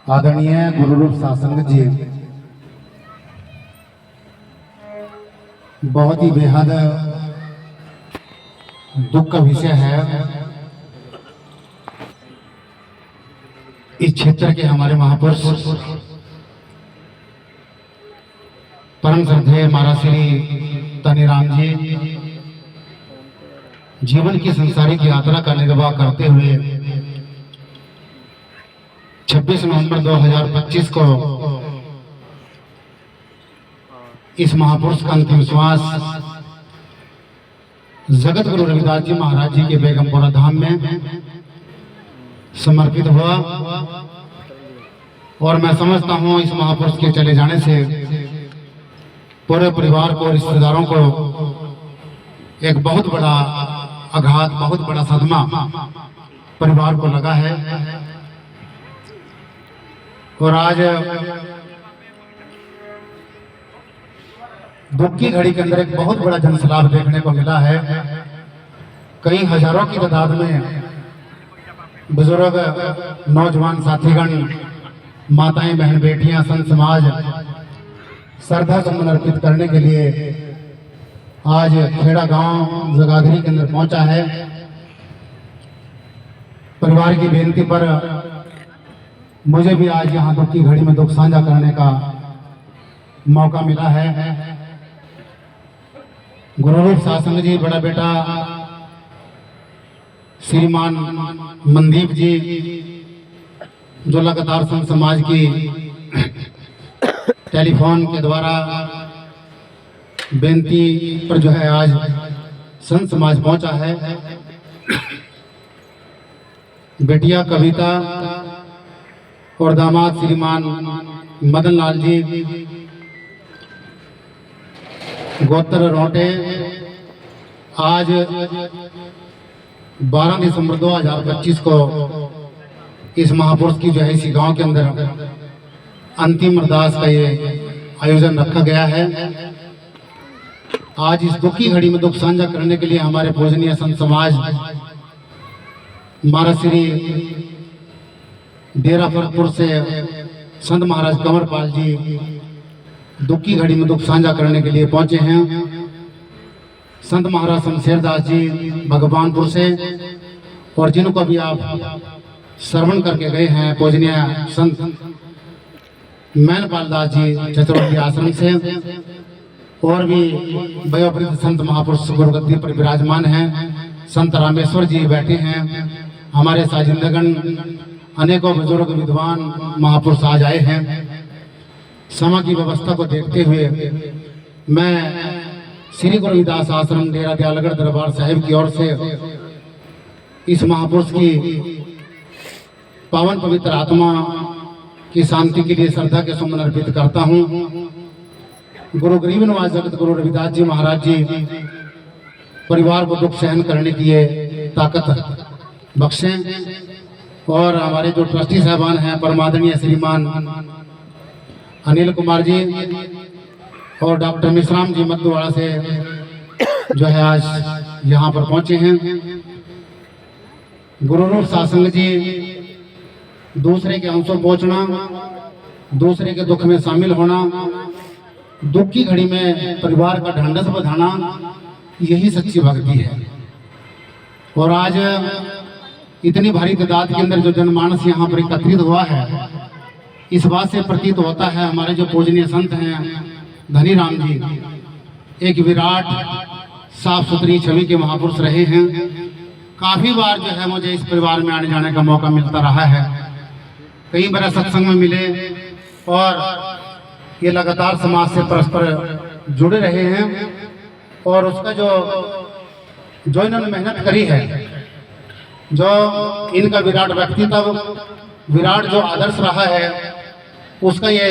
आदरणीय गुरु रूप शासन जी, बहुत ही बेहद दुख का विषय है। इस क्षेत्र के हमारे महापुरुष परम श्रद्धेय महाराज श्री तनीराम जी जीवन की संसारिक यात्रा का निर्वाह करते हुए 26 नवंबर 2025 को इस महापुरुष का अंतिम श्वास जगत गुरु रविदास जी महाराज जी के बेगमपुरा धाम में समर्पित हुआ। और मैं समझता हूं इस महापुरुष के चले जाने से पूरे परिवार को, रिश्तेदारों को एक बहुत बड़ा आघात, बहुत बड़ा सदमा परिवार को लगा है। और आज दुख की घड़ी के अंदर एक बहुत बड़ा जनसैलाब देखने को मिला है। कई हजारों की तादाद में बुजुर्ग, नौजवान साथीगण, माताएं, बहन, बेटियां, संत समाज श्रद्धा सुमन अर्पित करने के लिए आज खेड़ा गांव जगाधरी के अंदर पहुंचा है। परिवार की बेनती पर मुझे भी आज यहाँ दुख की घड़ी में दुख साझा करने का मौका मिला है। गुरु रूप शासन जी, बड़ा बेटा श्रीमान मनदीप जी, जो लगातार संत समाज की टेलीफोन के द्वारा बेनती पर जो है आज संत समाज पहुंचा है। बेटिया कविता और दामाद श्रीमान मदन लाल जी, गोत्र रोटे, आज 12 दिसंबर 2025 को इस महापुरुष की जो है इसी गांव के अंदर अंतिम अरदास का ये आयोजन रखा गया है। आज इस दुख की घड़ी में दुख साझा करने के लिए हमारे पूजनीय संत समाज महाराज श्री डेरा फरपुर से संत महाराज कंवरपाल जी दुख की घड़ी में दुख साझा करने के लिए पहुंचे हैं। संत महाराज शमशेरदास जी भगवानपुर से, और जिनको भी आप श्रवण करके गए हैं पूजनीय संत मैनपाल दास जी चतुर्थी आश्रम से, और भी वयोवृद्ध संत महापुरुष गुरुगद्दी पर विराजमान हैं। संत रामेश्वर जी बैठे हैं। हमारे साजिंदगण, अनेकों बुजुर्ग विद्वान महापुरुष आज आए हैं। समय की व्यवस्था को देखते हुए मैं श्री गुरु रविदास आश्रम डेरा दयालगढ़ दरबार साहिब की ओर से इस महापुरुष की पावन पवित्र आत्मा की शांति के लिए श्रद्धा के सुमन अर्पित करता हूँ। गुरु गरीब नवाज जगत गुरु रविदास जी महाराज जी परिवार को दुख सहन करने की ये ताकत बख्शें। और हमारे जो ट्रस्टी साहबान हैं, परमादरणीय श्रीमान अनिल कुमार जी और डॉक्टर मिश्राम जी मधुवाड़ा से जो है आज यहाँ पर पहुंचे हैं। गुरु रूप शासन जी, दूसरे के अंशों पहुंचना, दूसरे के दुख में शामिल होना, दुख की घड़ी में परिवार का ढांढस बंधाना, यही सच्ची भक्ति है। और आज इतनी भारी तादाद के अंदर जो जनमानस यहाँ पर एकत्रित हुआ है, इस बात से प्रतीत होता है हमारे जो पूजनीय संत हैं धनीराम जी एक विराट साफ सुथरी छवि के महापुरुष रहे हैं। काफी बार जो है मुझे इस परिवार में आने जाने का मौका मिलता रहा है। कई बार सत्संग में मिले और ये लगातार समाज से परस्पर जुड़े रहे हैं। और उसका जो इन्होंने मेहनत करी है, जो इनका विराट व्यक्तित्व, विराट जो आदर्श रहा है, उसका ये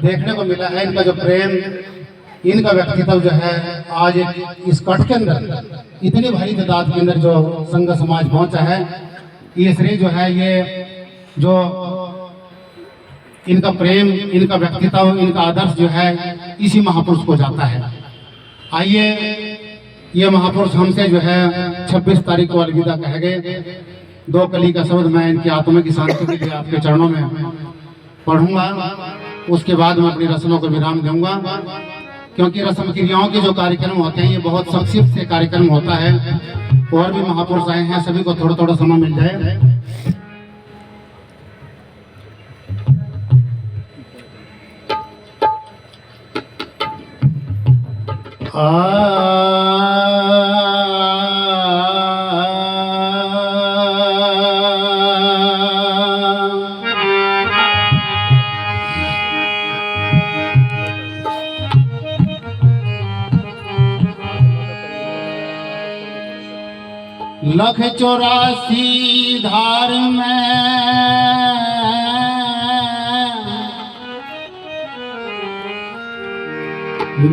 देखने को मिला है। इनका जो प्रेम, इनका व्यक्तित्व जो है आज इस कट के अंदर इतनी भारी तादाद के अंदर जो संघ समाज पहुंचा है, ये श्रेय जो है, ये जो इनका प्रेम, इनका व्यक्तित्व, इनका आदर्श जो है, इसी महापुरुष को जाता है। आइए, ये महापुरुष हमसे जो है 26 तारीख को अलविदा कह गए। 2 कली का शब्द मैं इनकी आत्मा की शांति के लिए आपके चरणों में पढ़ूंगा, उसके बाद मैं अपनी रस्मों को विराम दूंगा, क्योंकि रस्म क्रियाओं के जो कार्यक्रम होते हैं ये बहुत संक्षिप्त से कार्यक्रम होता है। और भी महापुरुष आए हैं, सभी को थोड़ा थोड़ा समय मिल जाए। लख 84 धार में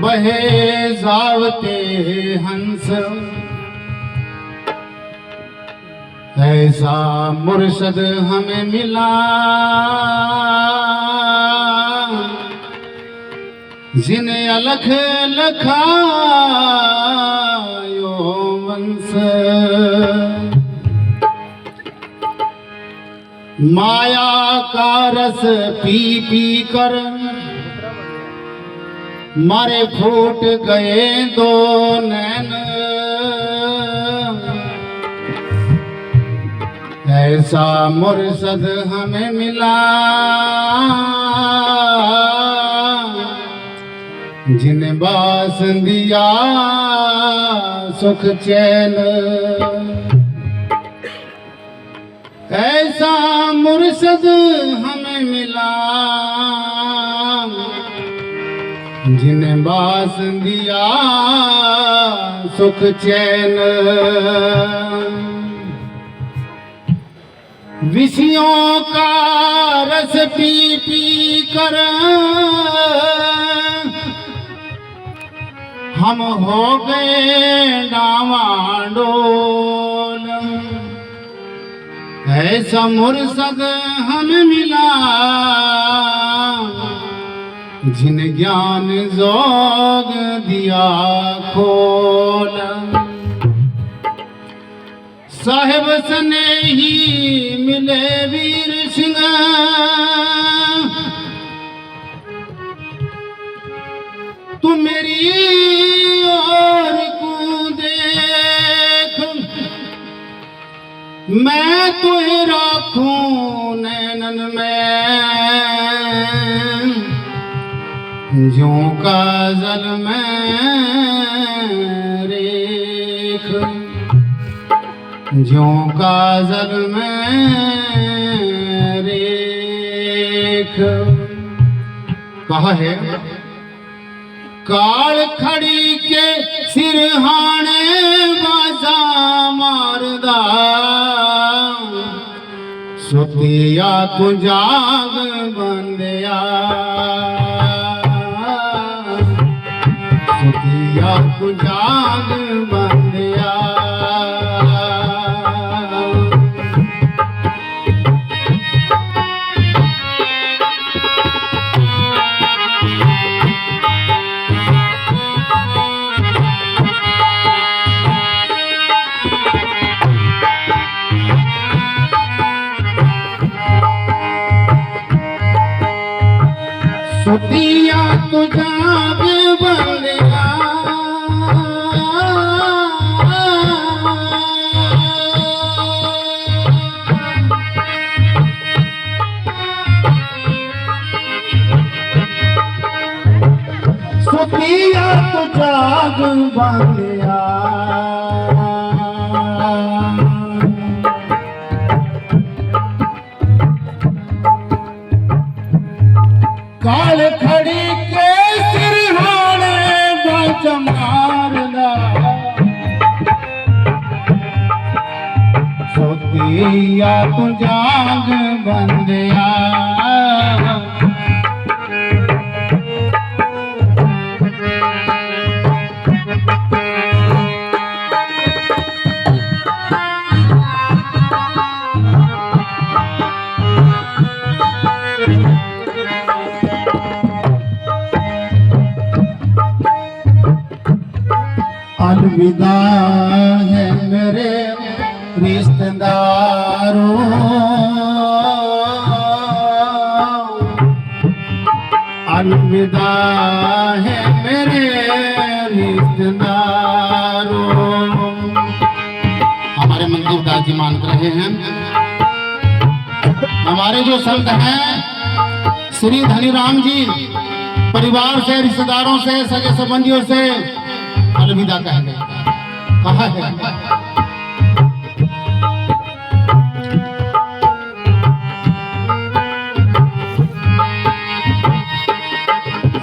बहे जावते हंस, ऐसा मुर्शद हमें मिला जिन्हें अलख लखायो वंश। माया का रस पी पी कर मारे फूट गए दो नैन, ऐसा मुर्शद हमें मिला जिन्हें बास दिया सुख चैन। ऐसा मुर्शद हमें मिला जिन्हें बास दिया सुख चैन। विषयों का रस पी पी कर हम हो गए डावाडोल, ऐसा मुर्शद हमें मिला जिन ज्ञान जोग दिया खोल। साहिब सने ही मिले वीर सिंह, तू मेरी ओर को देख, मैं तुझे राखूं नैनन में ज्यों काजल में रेख, ज्यों काजल में रेख। कहा है काल खड़ी के सिरहाने बाजा मारदा, सुतिया तू जाग बंदिया, सुतिया तू जाग बंदिया। सुतिया तू जाग बंदिया, सुतिया तू जाग बंदिया। काल खड़ी के सिरहाने बाज मारदा, सुतिया तू जाग बंदिया। अलविदा है मेरे रिश्तेदारों, है मेरे रिश्तेदारों। हमारे मंदिर दास जी मान रहे हैं, हमारे जो संत हैं श्री धनीराम जी परिवार से, रिश्तेदारों से, सगे संबंधियों से अलविदा कह गए। कहा है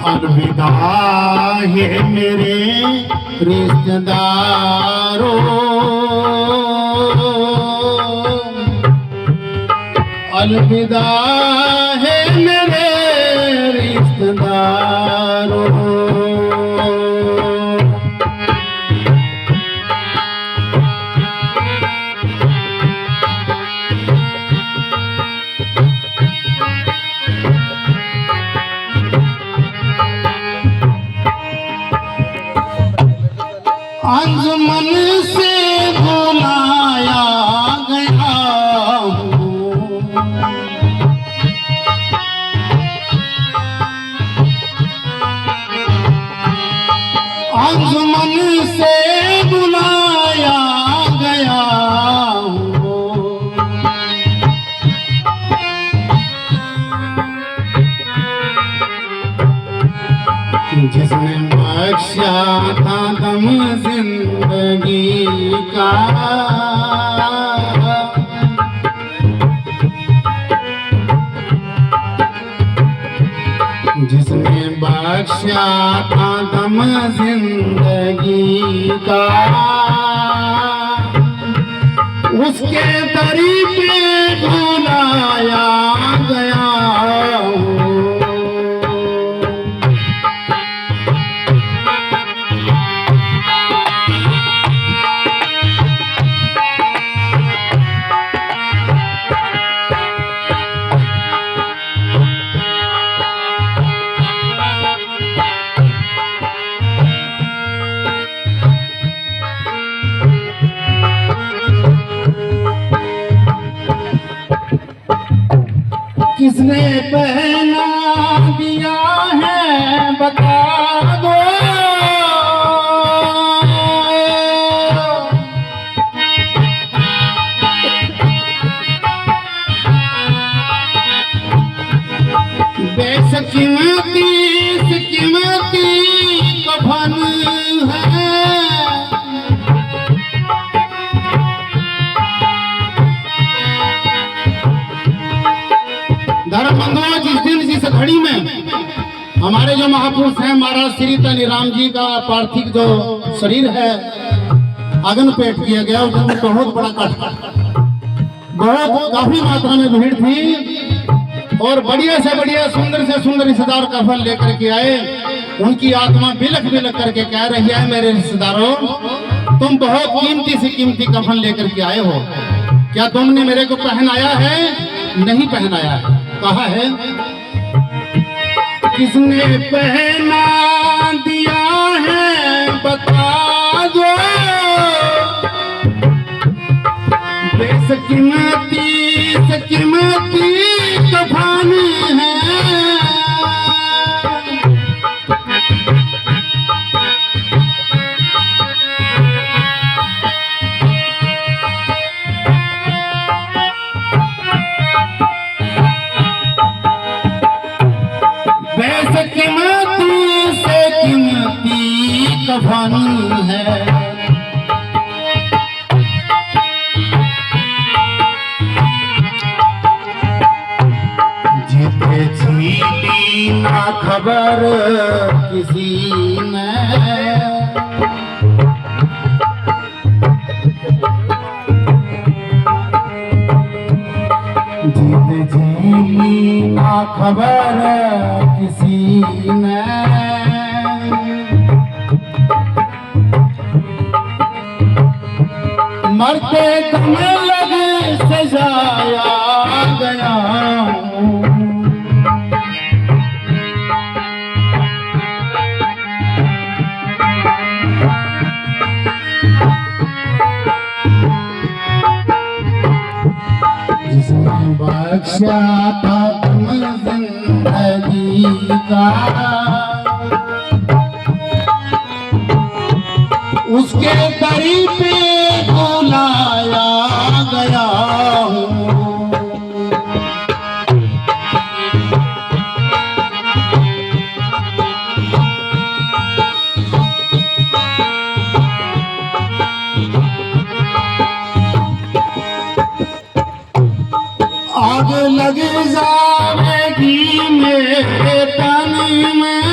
अलविदा है मेरे रिश्तेदारों, अलविदा है मेरे रिश्तेदारों। अंजुमन से बुलाया गया हूँ, अंजुमन से बुलाया गया हूँ। जिसने बख्शा था दम जिंदगी का, जिसने बख्शा था दम जिंदगी का, उसके दरी पे बुलाया गया हूँ। किसने पहना दिया है बता दो, बेशकीमती से कीमती कफन है। धर्मबंधुओं, जिस दिन जिस घड़ी में हमारे जो महापुरुष हैं महाराज श्री धनीराम जी का पार्थिव जो शरीर है अग्नि पेट किया गया, उस दिन बहुत बड़ा बहुत काफी मात्रा में भीड़ थी और बढ़िया से बढ़िया सुंदर से सुंदर रिश्तेदार कफन लेकर के आए। उनकी आत्मा बिलख बिलख करके कह रही है, मेरे रिश्तेदारों तुम बहुत कीमती से कीमती कफन लेकर के आए हो, क्या तुमने मेरे को पहनाया है? नहीं पहनाया है। कहा है किसने पहना दिया है बता दो, बेशकीमती से कीमती कफन है। कीमती से कीमती कफन है। जीते जीती ना खबर किसी ने, जीते जी ना खबर किसी ने, मरते दम लगे सजाया गया हूँ। जिसने बख्शा था तुम जिंदगी का, उसके दरी पे बुलाया गया हूँ। आग लग जाएगी मेरे तन में,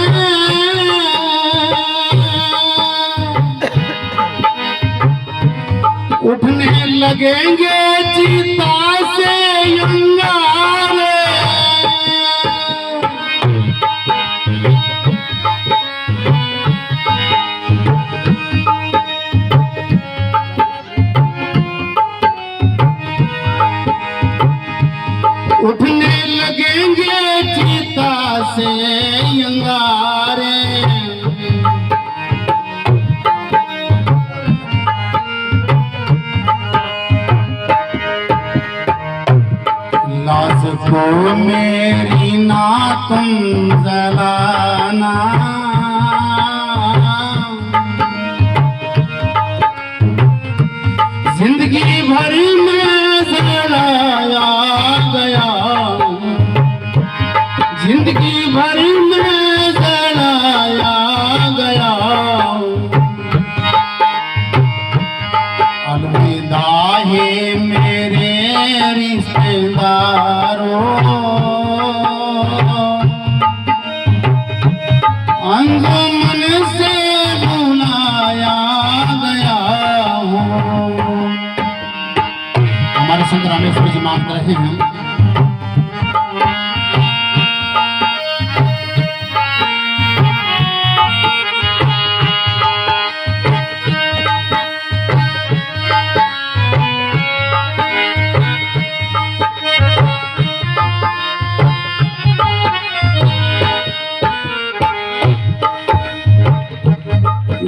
उठने लगेंगे चिता से अंगारे, उठने लगेंगे चिता से अंगारे। लाश को मेरी ना तुम जलाना, जिंदगी भर में जलाया गया, जिंदगी भर में जलाया गया। अलविदा है मेरे रिश्तेदारों, अंजुमन से बुलाया गया हूँ। हमारे संत रामेश्वर जी मांग रहे हैं,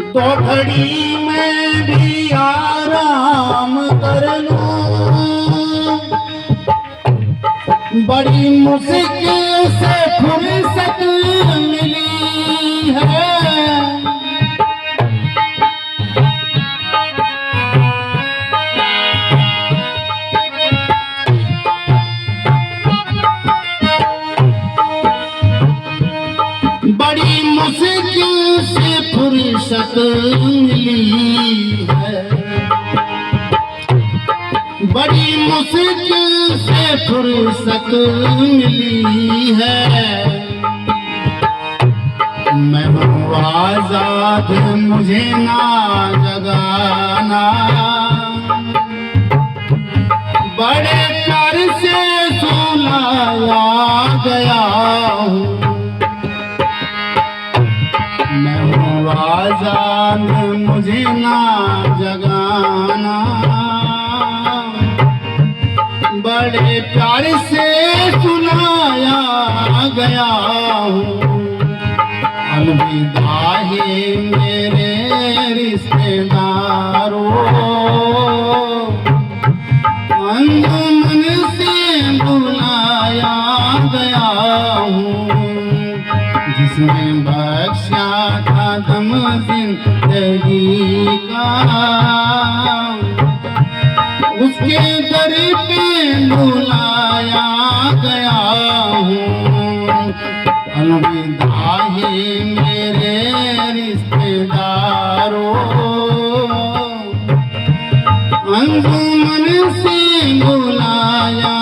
तो घड़ी में भी आराम कर लूं, बड़ी मुश्किल से फुर्सत मिली है। बड़ी मुश्किल से फुर्सत मिली है, बड़ी मुश्किल से फुर्सत मिली है। मैं हूँ आजाद मुझे ना जगाना, बड़े प्यार से सुलाया गया हूँ। मैं हूँ आजाद मुझे ना जगाना, बड़े प्यार से सुनाया गया हूँ। अलविदा है मेरे रिश्तेदारों, अंजुमन से बुलाया गया हूँ। जिसने बख्शा था दम जिंदगी का, उसके दर पे बुलाया गया हूँ। अलविदा है मेरे रिश्तेदारों, अंजुमन से बुलाया